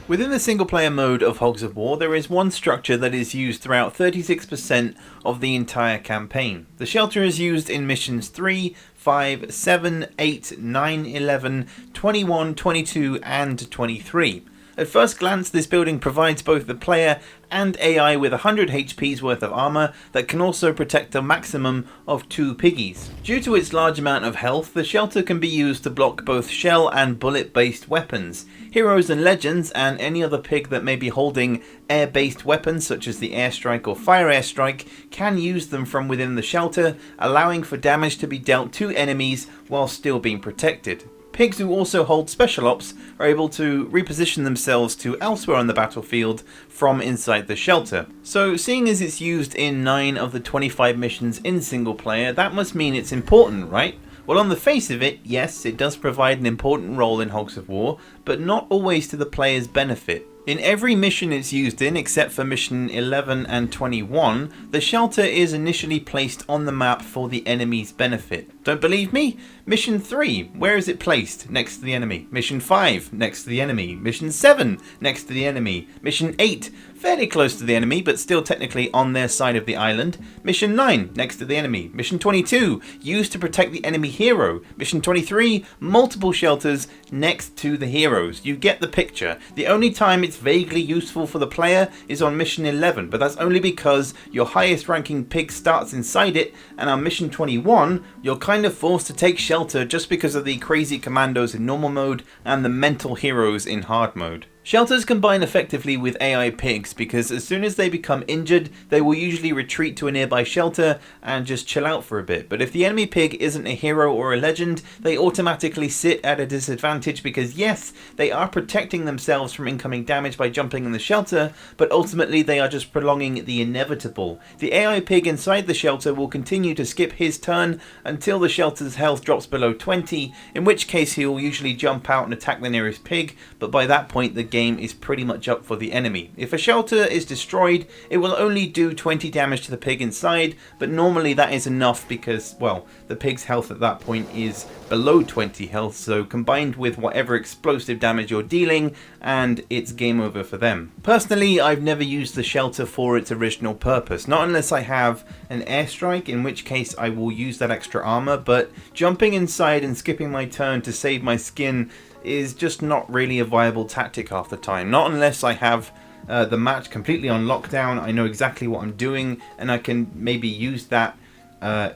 Within the single player mode of Hogs of War, there is one structure that is used throughout 36% of the entire campaign. The shelter is used in missions 3, 5, 7, 8, 9, 11, 21, 22 and 23. At first glance, this building provides both the player and AI with 100 HP's worth of armor that can also protect a maximum of 2 piggies. Due to its large amount of health, the shelter can be used to block both shell and bullet based weapons. Heroes and legends and any other pig that may be holding air based weapons such as the airstrike or fire airstrike can use them from within the shelter, allowing for damage to be dealt to enemies while still being protected. Pigs who also hold special ops are able to reposition themselves to elsewhere on the battlefield from inside the shelter. So seeing as it's used in 9 of the 25 missions in single player, that must mean it's important, right? Well, on the face of it, yes, it does provide an important role in Hogs of War, but not always to the player's benefit. In every mission it's used in, except for mission 11 and 21, the shelter is initially placed on the map for the enemy's benefit. Don't believe me? Mission 3, where is it placed? Next to the enemy. Mission 5, next to the enemy. Mission 7, next to the enemy. Mission 8, fairly close to the enemy, but still technically on their side of the island. Mission 9, next to the enemy. Mission 22, used to protect the enemy hero. Mission 23, multiple shelters next to the heroes. You get the picture. The only time it's vaguely useful for the player is on mission 11, but that's only because your highest ranking pig starts inside it, and on mission 21 you're kind of forced to take shelter just because of the crazy commandos in normal mode and the mental heroes in hard mode. Shelters combine effectively with AI pigs because as soon as they become injured, they will usually retreat to a nearby shelter and just chill out for a bit. But if the enemy pig isn't a hero or a legend, they automatically sit at a disadvantage because yes, they are protecting themselves from incoming damage by jumping in the shelter, but ultimately they are just prolonging the inevitable. The AI pig inside the shelter will continue to skip his turn until the shelter's health drops below 20, in which case he will usually jump out and attack the nearest pig, but by that point the game is pretty much up for the enemy. If a shelter is destroyed, it will only do 20 damage to the pig inside, but normally that is enough because, well, the pig's health at that point is below 20 health, so combined with whatever explosive damage you're dealing, and it's game over for them. Personally, I've never used the shelter for its original purpose, not unless I have an airstrike, in which case I will use that extra armor, but jumping inside and skipping my turn to save my skin is just not really a viable tactic half the time. Not unless I have the match completely on lockdown, I know exactly what I'm doing, and I can maybe use that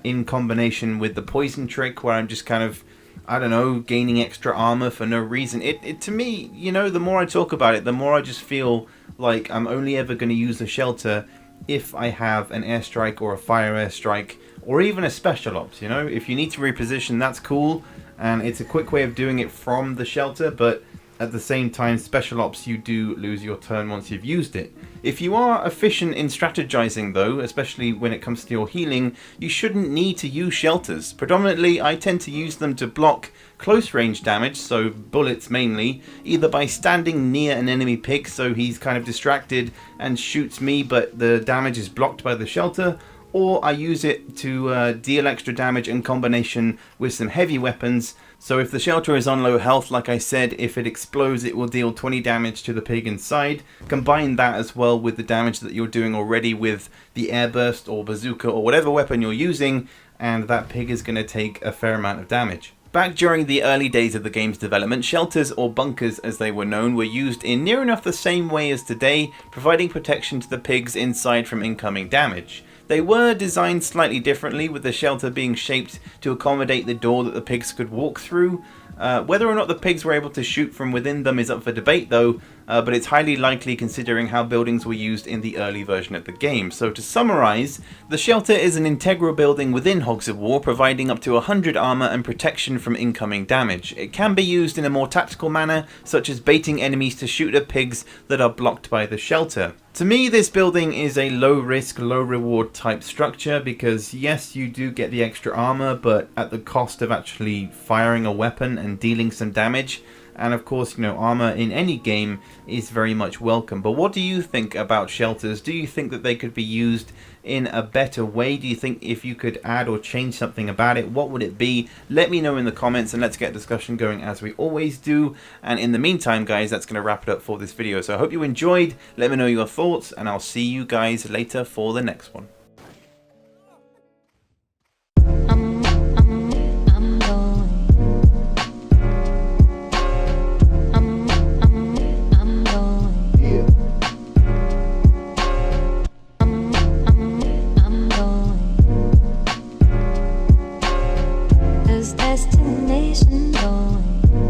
in combination with the poison trick where I'm just kind of, I don't know, gaining extra armor for no reason. It to me, you know, the more I talk about it, the more I just feel like I'm only ever going to use the shelter if I have an airstrike or a fire airstrike or even a special ops, you know. If you need to reposition, that's cool, and it's a quick way of doing it from the shelter, but at the same time, special ops, you do lose your turn once you've used it. If you are efficient in strategizing though, especially when it comes to your healing, you shouldn't need to use shelters. Predominantly, I tend to use them to block close range damage, so bullets mainly, either by standing near an enemy pig so he's kind of distracted and shoots me but the damage is blocked by the shelter, or I use it to deal extra damage in combination with some heavy weapons. So if the shelter is on low health, like I said, if it explodes it will deal 20 damage to the pig inside. Combine that as well with the damage that you're doing already with the airburst or bazooka or whatever weapon you're using, and that pig is going to take a fair amount of damage. Back during the early days of the game's development, shelters, or bunkers as they were known, were used in near enough the same way as today, providing protection to the pigs inside from incoming damage. They were designed slightly differently, with the shelter being shaped to accommodate the door that the pigs could walk through. Whether or not the pigs were able to shoot from within them is up for debate though, but it's highly likely considering how buildings were used in the early version of the game. So to summarize, the shelter is an integral building within Hogs of War, providing up to 100 armor and protection from incoming damage. It can be used in a more tactical manner, such as baiting enemies to shoot at pigs that are blocked by the shelter. To me, this building is a low risk, low reward type structure because yes, you do get the extra armor, but at the cost of actually firing a weapon and dealing some damage. and of course, you know, armor in any game is very much welcome. But what do you think about shelters? Do you think that they could be used in a better way? Do you think if you could add or change something about it, what would it be? Let me know in the comments, and let's get a discussion going as we always do. And in the meantime, guys, that's going to wrap it up for this video. So I hope you enjoyed. Let me know your thoughts, and I'll see you guys later for the next one. Destination going.